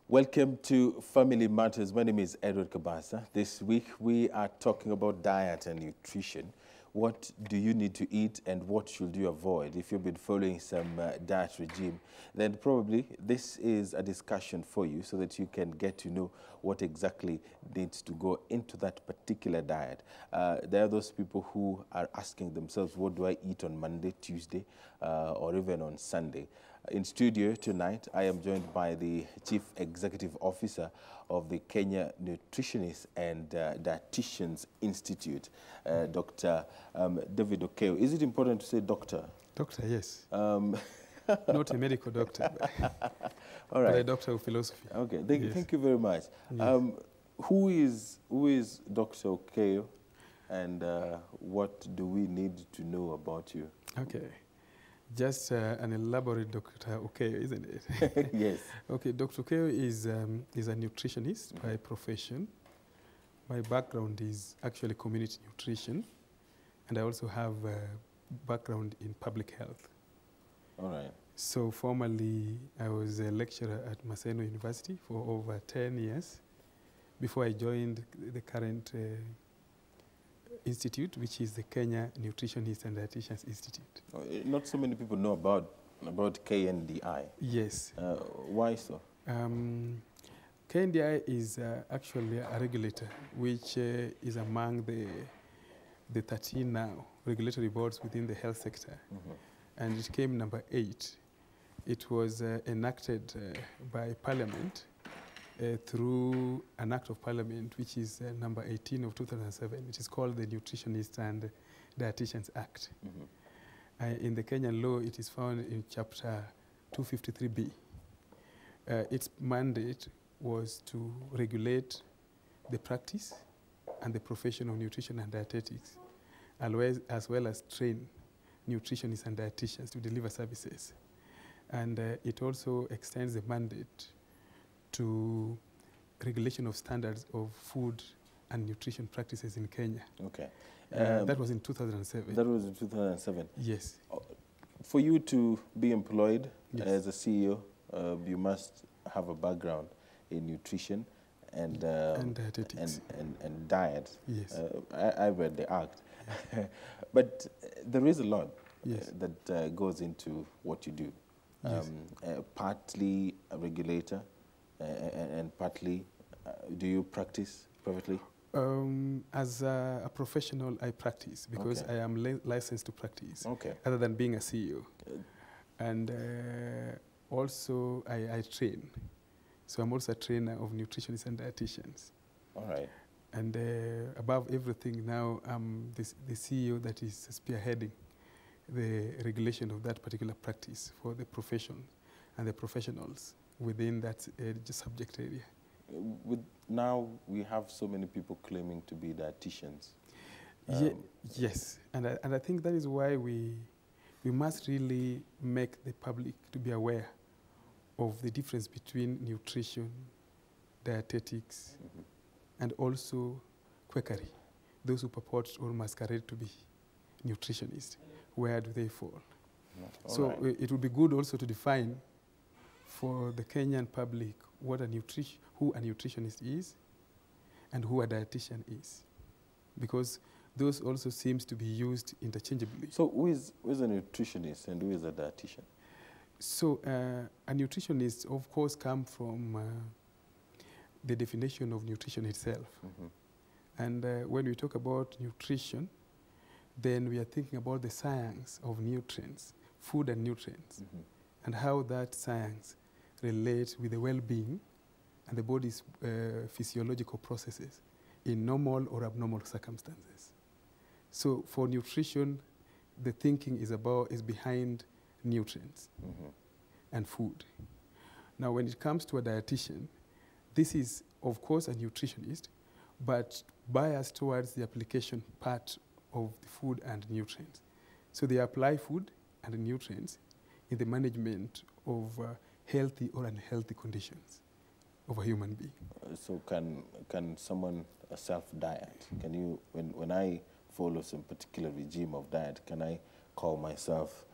Welcome to Family Matters. My name is Edward Kabasa. This week we are talking about diet and nutrition. What do you need to eat and what should you avoid? If you've been following some diet regime, then probably this is a discussion for you so that you can get to know what exactly needs to go into that particular diet. There are those people who are asking themselves, what do I eat on Monday, Tuesday, or even on Sunday? In studio tonight, I am joined by the Chief Executive Officer of the Kenya Nutritionists and Dietitians Institute, Dr. David Okeyo. Is it important to say doctor? Doctor, yes. Not a medical doctor, all right. But a doctor of philosophy. Okay, Yes. thank you very much. Yes. Who is Dr. Okeyo, and what do we need to know about you? Okay. Just an elaborate Dr. Okeyo, isn't it? Yes. Okay, Dr. Okeyo is a nutritionist by profession. My background is actually community nutrition, and I also have a background in public health. All right. So formerly, I was a lecturer at Maseno University for over 10 years before I joined the current institute, which is the Kenya Nutritionists and Dietitians Institute. Not so many people know about KNDI. Yes. Why so? KNDI is actually a regulator, which is among the 13 now regulatory boards within the health sector. Mm-hmm. And it came number 8. It was enacted by Parliament through an Act of Parliament, which is number 18 of 2007. It is called the Nutritionists and Dietitians Act. Mm-hmm. In the Kenyan law, it is found in Chapter 253B. Its mandate was to regulate the practice and the profession of nutrition and dietetics, as well as train nutritionists and dietitians to deliver services. And it also extends the mandate to regulation of standards of food and nutrition practices in Kenya. Okay. That was in 2007. That was in 2007. Yes. For you to be employed Yes. as a CEO, you must have a background in nutrition and dietetics. and diet. Yes. I read the act. But there is a lot Yes. that goes into what you do. Yes. Partly a regulator, and partly, do you practice privately? As a professional, I practice because Okay. I am licensed to practice, Okay. other than being a CEO. And also, I train. So I'm also a trainer of nutritionists and dietitians. All right. And above everything now, I'm the CEO that is spearheading the regulation of that particular practice for the profession and the professionals within that subject area. Now we have so many people claiming to be dietitians. Yes, and I think that is why we must really make the public to be aware of the difference between nutrition, dietetics, mm-hmm. and also quackery. Those who purport or masquerade to be nutritionists, where do they fall? So right. It would be good also to define for the Kenyan public what who a nutritionist is and who a dietitian is, because those also seems to be used interchangeably. So who is a nutritionist and who is a dietitian? So a nutritionist, of course, comes from the definition of nutrition itself. Mm-hmm. And when we talk about nutrition, then we are thinking about the science of nutrients, food and nutrients, mm-hmm. and how that science relates with the well-being and the body's physiological processes in normal or abnormal circumstances. So for nutrition, the thinking is behind nutrients, mm-hmm. and food. Now, when it comes to a dietitian, this is, of course, a nutritionist, but biased towards the application part of the food and nutrients. So they apply food and nutrients in the management of healthy or unhealthy conditions of a human being. So can someone self-diet? Can you, when I follow some particular regime of diet, can I call myself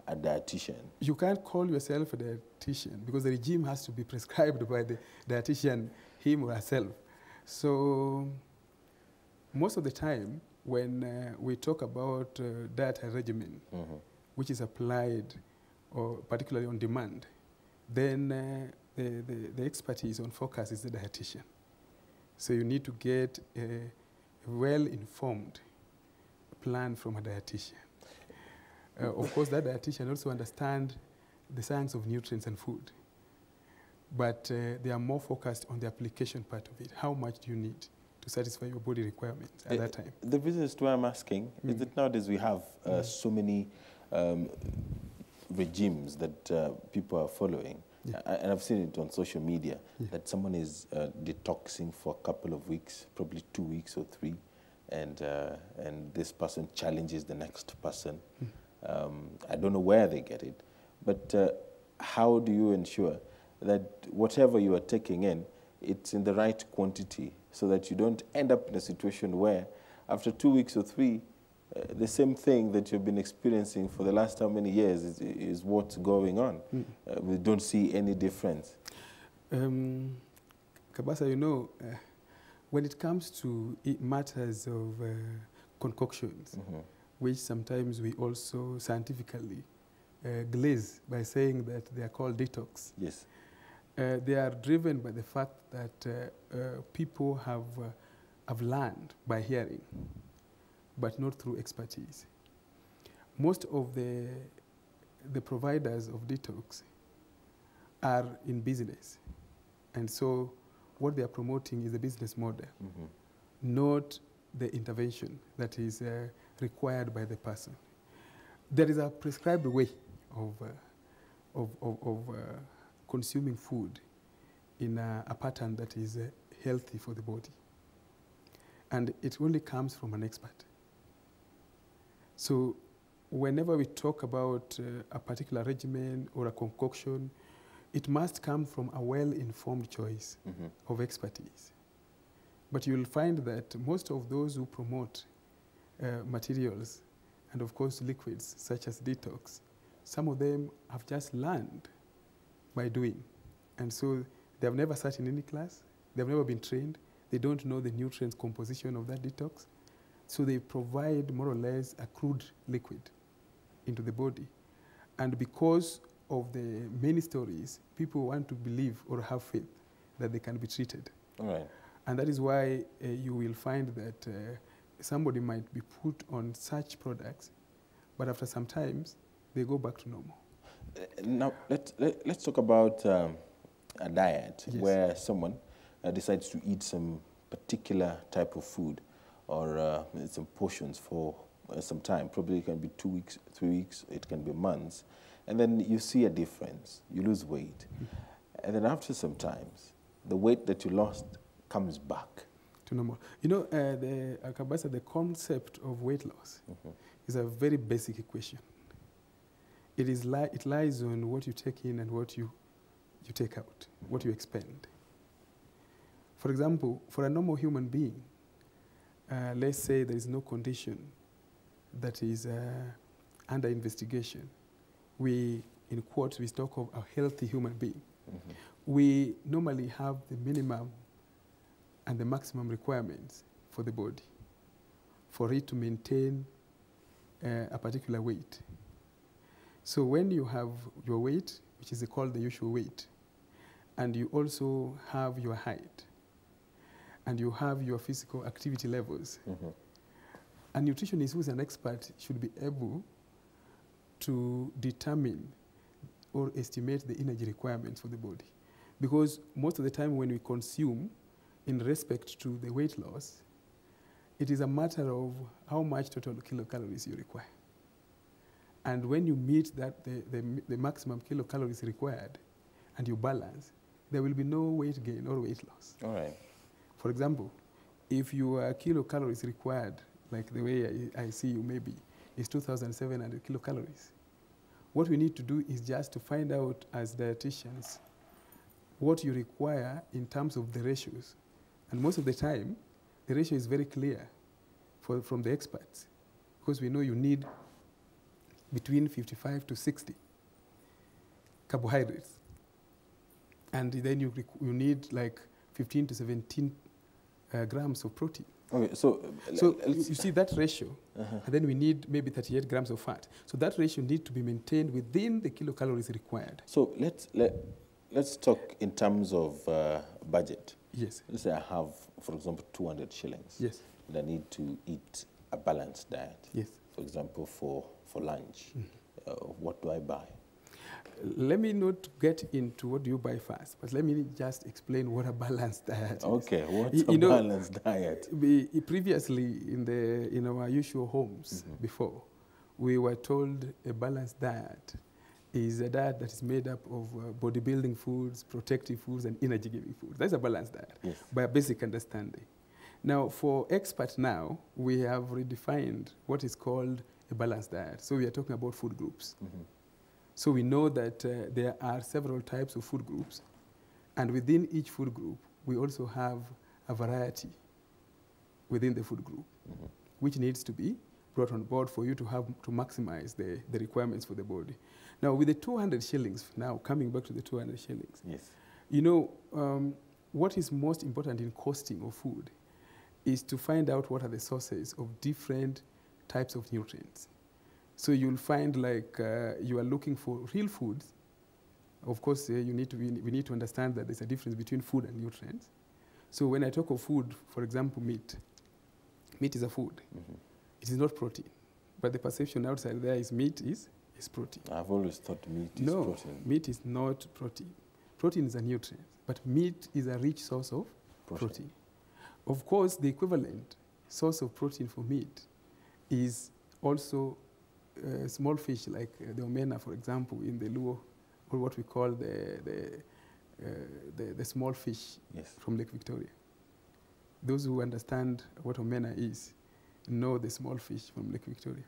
a dietitian? You can't call yourself a dietitian because the regime has to be prescribed by the dietitian, him or herself. So most of the time when we talk about dietary regimen, which is applied or particularly on demand, then the expertise on focus is the dietitian. So you need to get a well-informed plan from a dietitian. Of course, that dietitian also understands the science of nutrients and food, but they are more focused on the application part of it. How much do you need to satisfy your body requirements at that time? The reason is why I'm asking is that nowadays we have so many regimes that people are following. Yeah. And I've seen it on social media, that someone is detoxing for a couple of weeks, probably 2 weeks or 3, and this person challenges the next person. I don't know where they get it, but how do you ensure that whatever you are taking in, it's in the right quantity so that you don't end up in a situation where after 2 weeks or 3, the same thing that you've been experiencing for the last how many years is what's going on. We don't see any difference. Kabasa, you know, when it comes to matters of concoctions, which sometimes we also scientifically glaze by saying that they are called detox. Yes. They are driven by the fact that people have learned by hearing, but not through expertise. Most of the providers of detox are in business. And so what they are promoting is a business model, not the intervention that is required by the person. There is a prescribed way of consuming food in a pattern that is healthy for the body. And it only comes from an expert. So whenever we talk about a particular regimen or a concoction, it must come from a well-informed choice of expertise. But you will find that most of those who promote materials and of course liquids such as detox, some of them have just learned by doing. And so they have never sat in any class, they have never been trained, they don't know the nutrients composition of that detox. So they provide more or less a crude liquid into the body. And because of the many stories, people want to believe or have faith that they can be treated. All right. And that is why you will find that somebody might be put on such products, but after some times, they go back to normal. Now, let's talk about a diet where someone decides to eat some particular type of food or some portions for some time. Probably it can be 2 weeks, 3 weeks, it can be months. And then you see a difference, you lose weight. And then after some times, the weight that you lost comes back to normal. You know, Kabasa, the concept of weight loss is a very basic equation. It lies on what you take in and what you take out, what you expend. For example, for a normal human being, let's say there is no condition that is under investigation. We, in quotes, we talk of a healthy human being. We normally have the minimum and the maximum requirements for the body, for it to maintain a particular weight. So when you have your weight, which is called the usual weight, and you also have your height, and you have your physical activity levels, a nutritionist who is an expert should be able to determine or estimate the energy requirements for the body. Because most of the time when we consume in respect to the weight loss, it is a matter of how much total kilocalories you require. And when you meet that the maximum kilocalories required and you balance, there will be no weight gain or weight loss. All right. For example, if your kilocalories required, like the way I see you maybe, is 2,700 kilocalories, what we need to do is just to find out as dietitians what you require in terms of the ratios. And most of the time, the ratio is very clear from the experts, because we know you need between 55 to 60 carbohydrates. And then you need like 15 to 17 grams of protein. Okay, so you see that ratio, and then we need maybe 38 grams of fat. So that ratio needs to be maintained within the kilocalories required. So let's talk in terms of budget. Yes. Let's say I have, for example, 200 shillings. Yes. And I need to eat a balanced diet. Yes. For example, for lunch. What do I buy? Let me not get into what do you buy first, but let me just explain what a balanced diet is. Okay, what's a balanced diet? Previously, in our usual homes before, we were told a balanced diet is a diet that is made up of bodybuilding foods, protective foods, and energy-giving foods. That's a balanced diet, yes, by a basic understanding. Now, for experts now, we have redefined what is called a balanced diet. So we are talking about food groups. So we know that there are several types of food groups, and within each food group, we also have a variety within the food group, which needs to be brought on board for you to maximize the requirements for the body. Now, with the 200 shillings, now coming back to the 200 shillings, yes, you know, what is most important in costing of food is to find out what are the sources of different types of nutrients. So you'll find like you are looking for real foods. Of course, we need to understand that there's a difference between food and nutrients. So when I talk of food, for example, meat is a food. It is not protein. But the perception outside there is meat is protein. I've always thought meat is protein. No, meat is not protein. Protein is a nutrient, but meat is a rich source of protein. Of course, the equivalent source of protein for meat is also small fish like the omena, for example, in the Luo, or what we call the small fish, yes, from Lake Victoria. Those who understand what omena is know the small fish from Lake Victoria.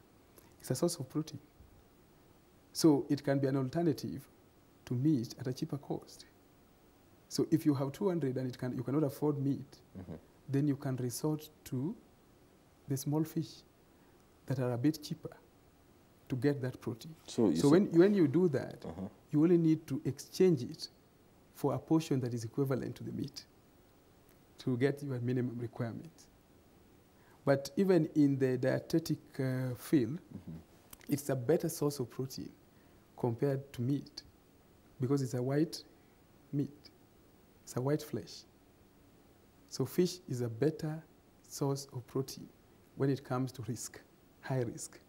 It's a source of protein. So it can be an alternative to meat at a cheaper cost. So if you have 200 and you cannot afford meat, then you can resort to the small fish that are a bit cheaper to get that protein. So when you do that, you only need to exchange it for a portion that is equivalent to the meat to get your minimum requirements. But even in the dietetic field, it's a better source of protein compared to meat because it's a white meat. It's a white flesh. So fish is a better source of protein when it comes to risk, high risk.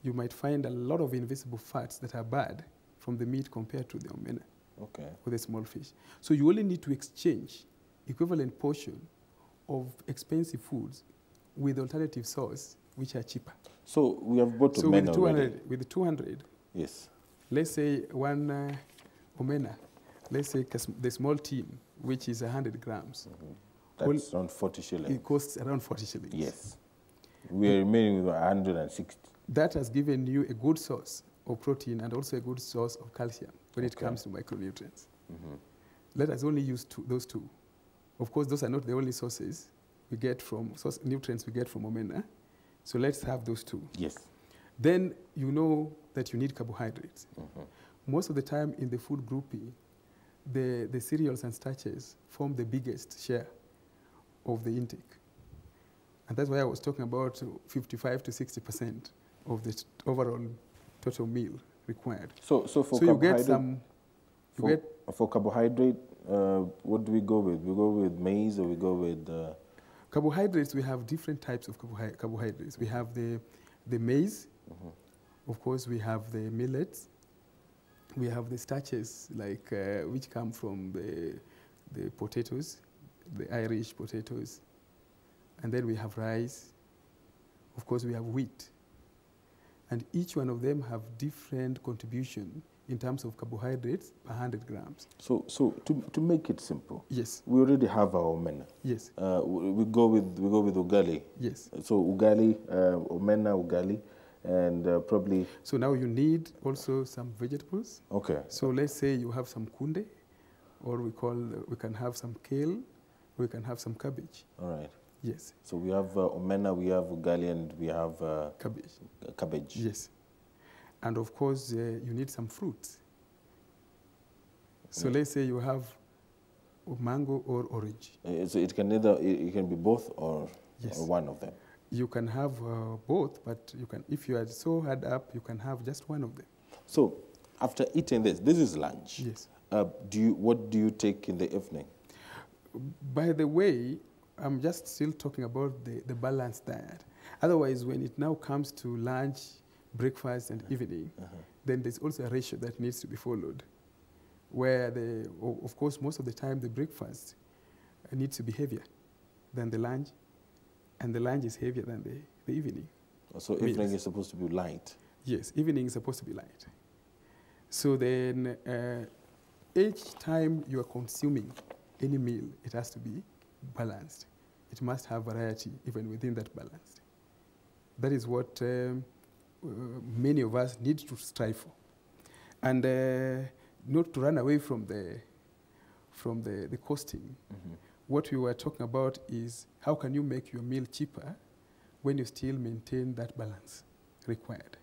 You might find a lot of invisible fats that are bad from the meat compared to the omena, or the small fish. So you only need to exchange equivalent portion of expensive foods with alternative source, which are cheaper. So we have bought omena already. With the 200, yes, let's say one omena, let's say the small tin, which is 100 grams. That's around 40 shillings. It costs around 40 shillings. Yes. We are remaining with 160. That has given you a good source of protein and also a good source of calcium when it comes to micronutrients. Let us only use those two. Of course, those are not the only sources we get from nutrients we get from omena. So let's have those two. Yes. Then you know that you need carbohydrates. Most of the time in the food grouping, the cereals and starches form the biggest share of the intake. And that's why I was talking about 55 to 60% of the overall total meal required. So for you get some. For carbohydrate, what do we go with? We go with maize or we go with? Carbohydrates, we have different types of carbohydrates. We have the maize. Of course, we have the millets. We have the starches, like which come from the potatoes, the Irish potatoes. And then we have rice. Of course, we have wheat. And each one of them have different contribution in terms of carbohydrates per 100 grams. So to make it simple, yes, we already have our omena. Yes. We go with ugali. Yes. So ugali, omena, ugali, and probably. So now you need also some vegetables. Okay. So let's say you have some kunde, or we can have some kale, or we can have some cabbage. All right. Yes. So we have omena, we have ugali, and we have cabbage. Cabbage. Yes. And of course, you need some fruits. So let's say you have mango or orange. So it can be both or one of them. You can have both, but you can, if you are so hard up, you can have just one of them. So after eating this is lunch. Yes. What do you take in the evening? By the way, I'm just still talking about the balanced diet. Otherwise, when it now comes to lunch, breakfast, and evening, then there's also a ratio that needs to be followed, where of course, most of the time, the breakfast needs to be heavier than the lunch, and the lunch is heavier than the evening. So evening is supposed to be light? Yes, evening is supposed to be light. So then each time you are consuming any meal, it has to be balanced. It must have variety even within that balance. That is what many of us need to strive for. And not to run away from the costing. What we were talking about is how can you make your meal cheaper when you still maintain that balance required.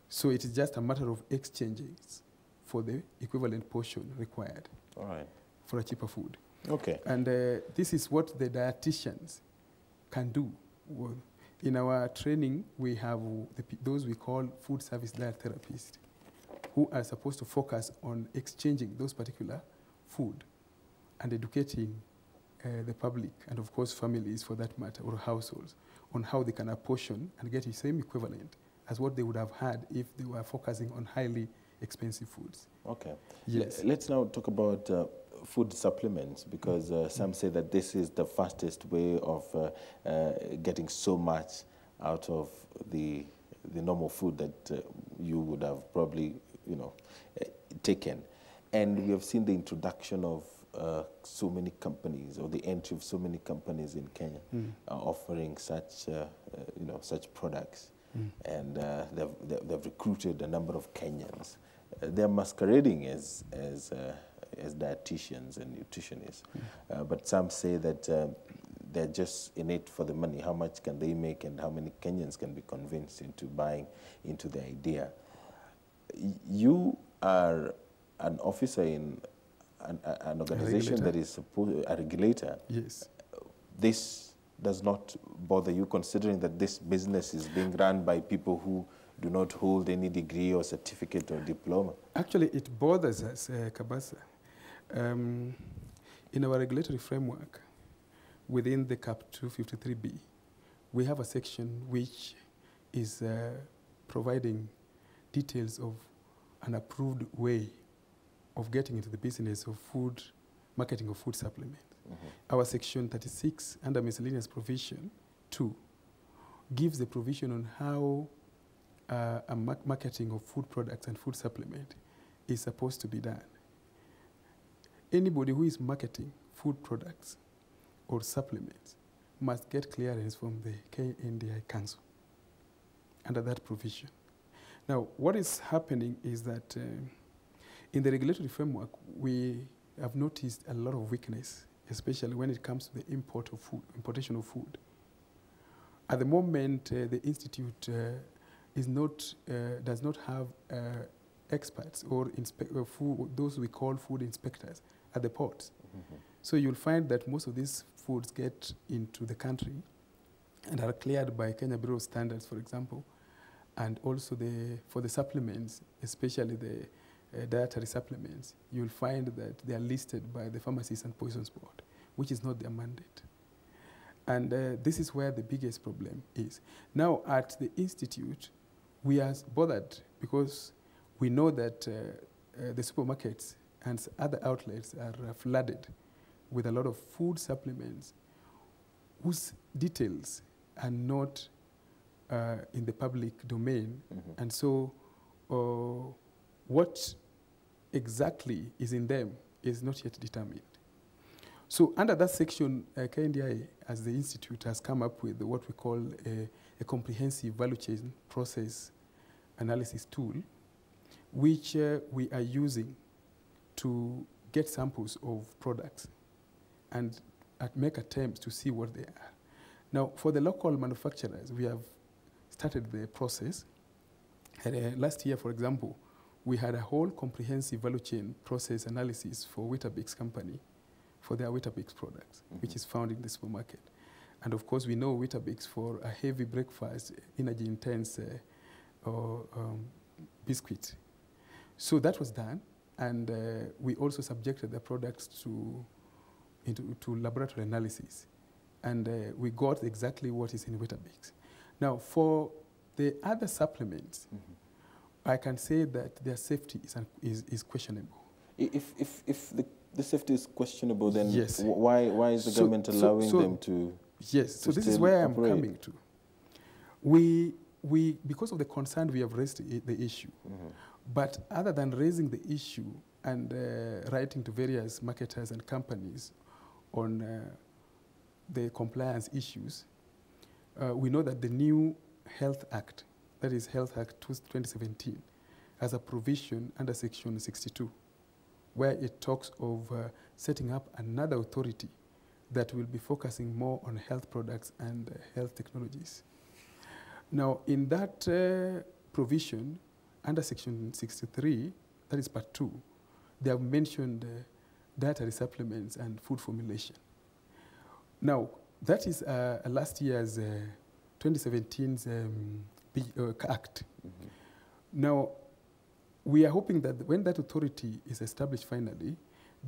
So it is just a matter of exchanges for the equivalent portion required for a cheaper food. Okay. And this is what the dietitians can do. In our training, we have those we call food service diet therapists who are supposed to focus on exchanging those particular food and educating the public and, of course, families for that matter, or households, on how they can apportion and get the same equivalent as what they would have had if they were focusing on highly expensive foods. Okay. Yes. Let's now talk about food supplements, because some say that this is the fastest way of getting so much out of the normal food that you would have probably, taken. And we have seen the introduction of so many companies, or the entry of so many companies in Kenya offering such, such products. And they've recruited a number of Kenyans. They're masquerading as dietitians and nutritionists, but some say that they're just in it for the money. How much can they make, and how many Kenyans can be convinced into buying into the idea? You are an officer in an organization that is a regulator. Yes. This does not bother you, considering that this business is being run by people who do not hold any degree or certificate or diploma? Actually, it bothers us, Kabasa. In our regulatory framework, within the CAP 253B, we have a section which is providing details of an approved way of getting into the business of food, marketing of food supplements. Our section 36, under miscellaneous provision 2, gives the provision on how a marketing of food products and food supplement is supposed to be done. Anybody who is marketing food products or supplements must get clearance from the KNDI Council under that provision. Now, what is happening is that in the regulatory framework, we have noticed a lot of weakness, especially when it comes to the importation of food. At the moment, the Institute does not have experts or those we call food inspectors at the ports. So you'll find that most of these foods get into the country and are cleared by Kenya Bureau of Standards, for example, and also for the supplements, especially the dietary supplements, you'll find that they are listed by the Pharmacies and Poisons Board, which is not their mandate. And this is where the biggest problem is. Now, at the Institute, we are bothered because we know that the supermarkets and other outlets are flooded with a lot of food supplements whose details are not in the public domain. And so what exactly is in them is not yet determined. So under that section, KNDI, as the Institute, has come up with what we call a comprehensive value chain process analysis tool, which we are using to get samples of products and make attempts to see what they are. Now, for the local manufacturers, we have started the process, last year, for example, we had a whole comprehensive value chain process analysis for Weetabix company for their Weetabix products, which is found in the supermarket. And of course, we know Weetabix for a heavy breakfast, energy-intense biscuit. So that was done, and we also subjected the products to laboratory analysis, and we got exactly what is in Weetabix. Now, for the other supplements, I can say that their safety is questionable. If the safety is questionable, then yes. why is the government allowing them to? Yes, so this is where I'm coming to. We because of the concern, we have raised the issue. But other than raising the issue and writing to various marketers and companies on the compliance issues, we know that the new Health Act, that is Health Act 2017, has a provision under Section 62, where it talks of setting up another authority that will be focusing more on health products and health technologies. Now, in that provision, under Section 63, that is Part 2, they have mentioned dietary supplements and food formulation. Now, that is last year's 2017's Act. Now, we are hoping that when that authority is established finally,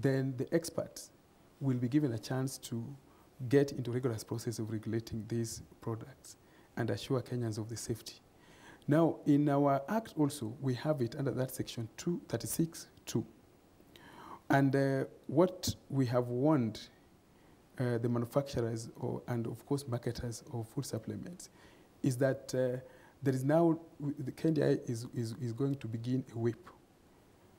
then the experts will be given a chance to get into rigorous process of regulating these products and assure Kenyans of the safety. Now, in our Act also, we have it under that Section 236(2). And what we have warned the manufacturers and, of course, marketers of food supplements is that there is now, the KNDI is going to begin a whip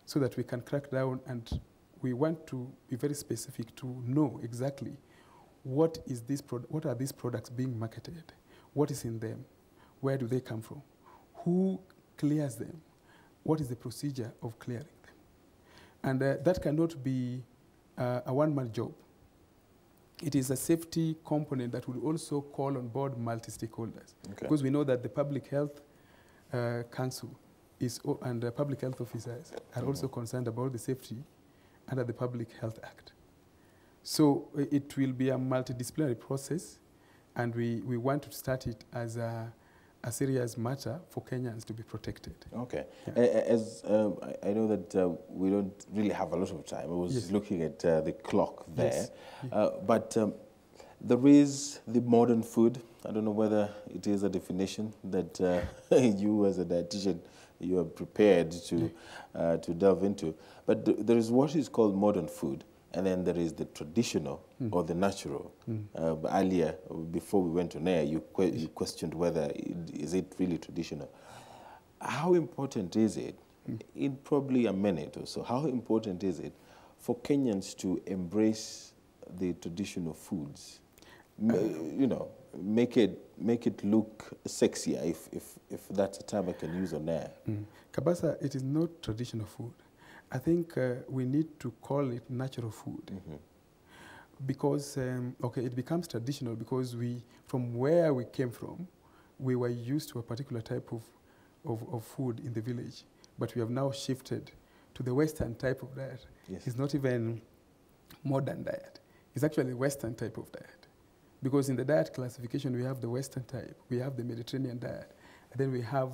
so that we can crack down, and we want to be very specific to know exactly what are these products being marketed, what is in them, where do they come from, who clears them, what is the procedure of clearing them. And that cannot be a one-man job. It is a safety component that will also call on board multi-stakeholders. Okay. Because we know that the Public Health Council and the public health officers are also concerned about the safety under the Public Health Act. So it will be a multidisciplinary process, and we want to start it as a serious matter for Kenyans to be protected. Okay. Yeah. As I know that we don't really have a lot of time. I was looking at the clock there. Yes. But there is the modern food. I don't know whether it is a definition that you as a dietitian, you are prepared to delve into. But there is what is called modern food, and then there is the traditional or the natural. Earlier, before we went on air, you questioned whether is it really traditional. How important is it, in probably a minute or so, how important is it for Kenyans to embrace the traditional foods? You know, make it look sexier, if that's a term I can use on air. Kabasa, it is not traditional food. I think we need to call it natural food. Because, okay, it becomes traditional because from where we came from, we were used to a particular type of food in the village, but we have now shifted to the Western type of diet. Yes. It's not even modern diet. It's actually Western type of diet. Because in the diet classification, we have the Western type, we have the Mediterranean diet, and then we have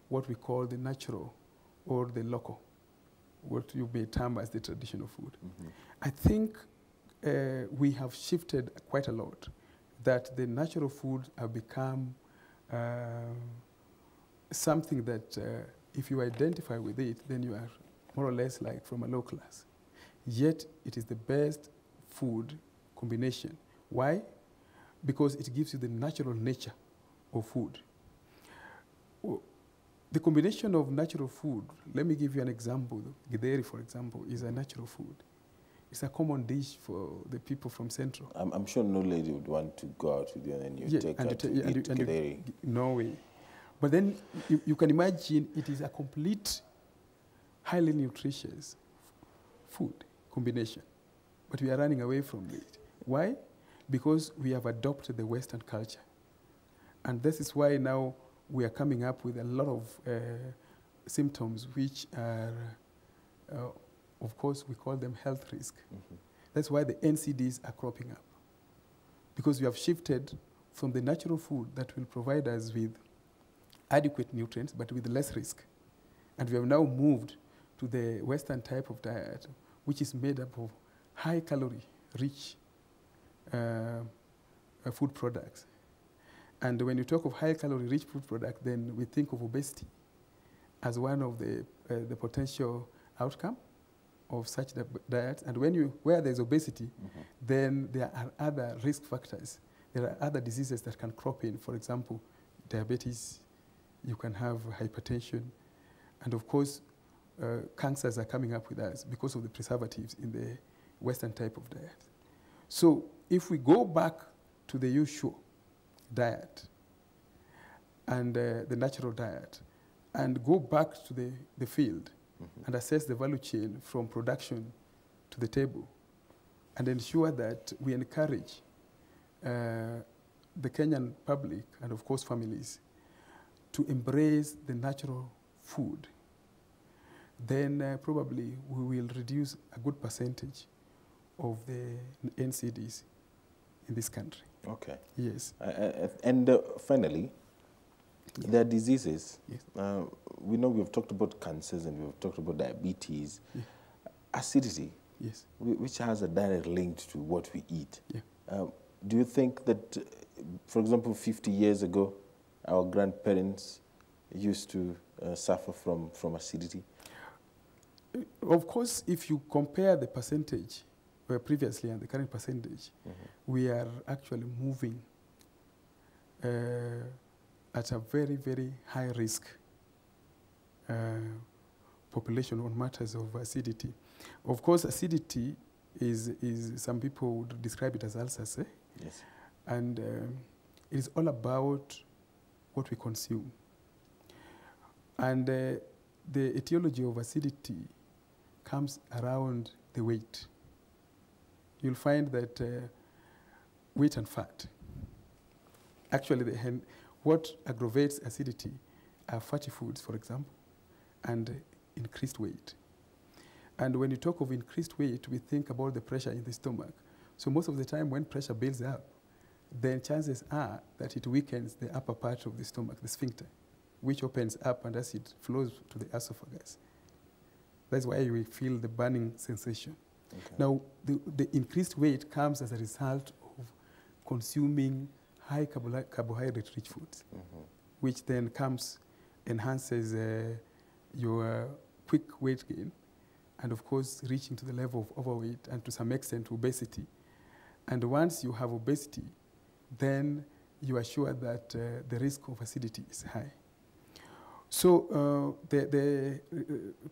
what we call the natural or the local, what you may term as the traditional food. I think we have shifted quite a lot, that the natural foods have become something that if you identify with it, then you are more or less like from a low class. Yet it is the best food combination. Why? Because it gives you the natural nature of food. The combination of natural food, let me give you an example. Githeri, for example, is a natural food. It's a common dish for the people from Central. I'm sure no lady would want to go out with you and you take her to eat githeri. No way. But then you can imagine it is a complete, highly nutritious food combination. But we are running away from it. Why? Because we have adopted the Western culture. And this is why now we are coming up with a lot of symptoms which are, of course, we call them health risk. That's why the NCDs are cropping up. Because we have shifted from the natural food that will provide us with adequate nutrients, but with less risk. And we have now moved to the Western type of diet, which is made up of high-calorie, rich food products. And when you talk of high-calorie, rich food products, then we think of obesity as one of the potential outcome of such diets. And where there's obesity, then there are other risk factors. There are other diseases that can crop in. For example, diabetes, you can have hypertension, and of course, cancers are coming up with us because of the preservatives in the Western type of diet. So if we go back to the usual diet and the natural diet, and go back to the field and assess the value chain from production to the table, and ensure that we encourage the Kenyan public and of course families to embrace the natural food, then probably we will reduce a good percentage of the NCDs in this country. Okay. Yes. And finally, there are diseases. Yes. We know we've talked about cancers and we've talked about diabetes. Yeah. Acidity, yes, which has a direct link to what we eat. Yeah. Do you think that, for example, 50 years ago, our grandparents used to suffer from acidity? Of course, if you compare the percentage previously and the current percentage, we are actually moving at a very, very high risk population on matters of acidity. Of course, acidity is some people would describe it as ulcers, Yes. And it is all about what we consume. And the etiology of acidity comes around the weight. You'll find that weight and fat. Actually, what aggravates acidity are fatty foods, for example, and increased weight. And when you talk of increased weight, we think about the pressure in the stomach. So most of the time when pressure builds up, then chances are that it weakens the upper part of the stomach, the sphincter, which opens up and acid flows to the esophagus. That's why we feel the burning sensation. Okay. Now, the increased weight comes as a result of consuming high carbohydrate-rich foods, which then enhances your quick weight gain, and of course, reaching to the level of overweight and to some extent obesity. And once you have obesity, then you are sure that the risk of acidity is high. So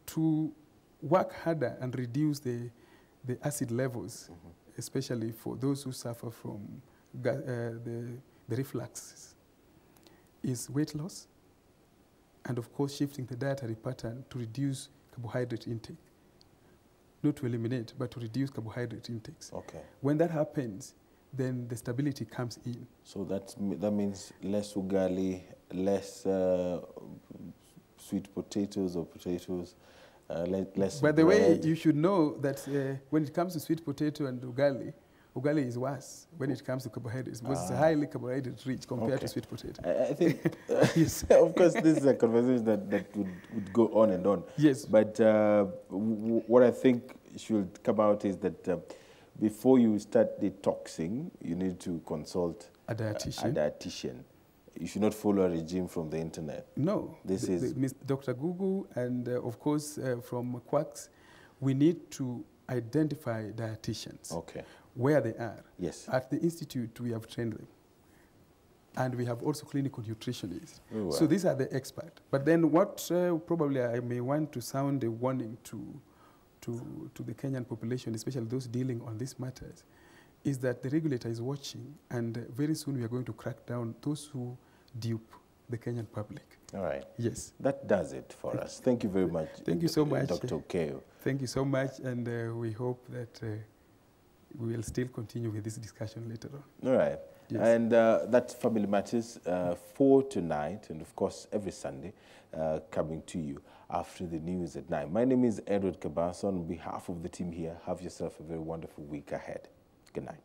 to work harder and reduce the acid levels, especially for those who suffer from the reflux, is weight loss, and of course shifting the dietary pattern to reduce carbohydrate intake. Not to eliminate, but to reduce carbohydrate intakes. Okay. When that happens, then the stability comes in. So that means less ugali, less sweet potatoes or potatoes, less By the bread. way, you should know that when it comes to sweet potato and ugali is worse when it comes to carbohydrates, because it's highly carbohydrate rich compared to sweet potato. I think, yes. Of course, this is a conversation that would go on and on. Yes. But what I think should come out is that before you start detoxing, you need to consult a dietitian. You should not follow a regime from the internet. No. This is Dr. Google and, of course, from Quacks, we need to identify dietitians. Okay. Where they are. Yes. At the institute, we have trained them. And we have also clinical nutritionists. Oh, wow. So these are the experts. But then what probably I may want to sound a warning to the Kenyan population, especially those dealing on these matters, is that the regulator is watching, and very soon we are going to crack down those who dupe the Kenyan public. All right. Yes. That does it for us. Thank you very much. Thank you so much. Dr. Okeyo. Thank you so much, and we hope that we will still continue with this discussion later on. All right. Yes. And that's Family Matters, 4 to 9, and of course every Sunday, coming to you after the news at 9. My name is Edward Kabasa. On behalf of the team here, have yourself a very wonderful week ahead. Good night.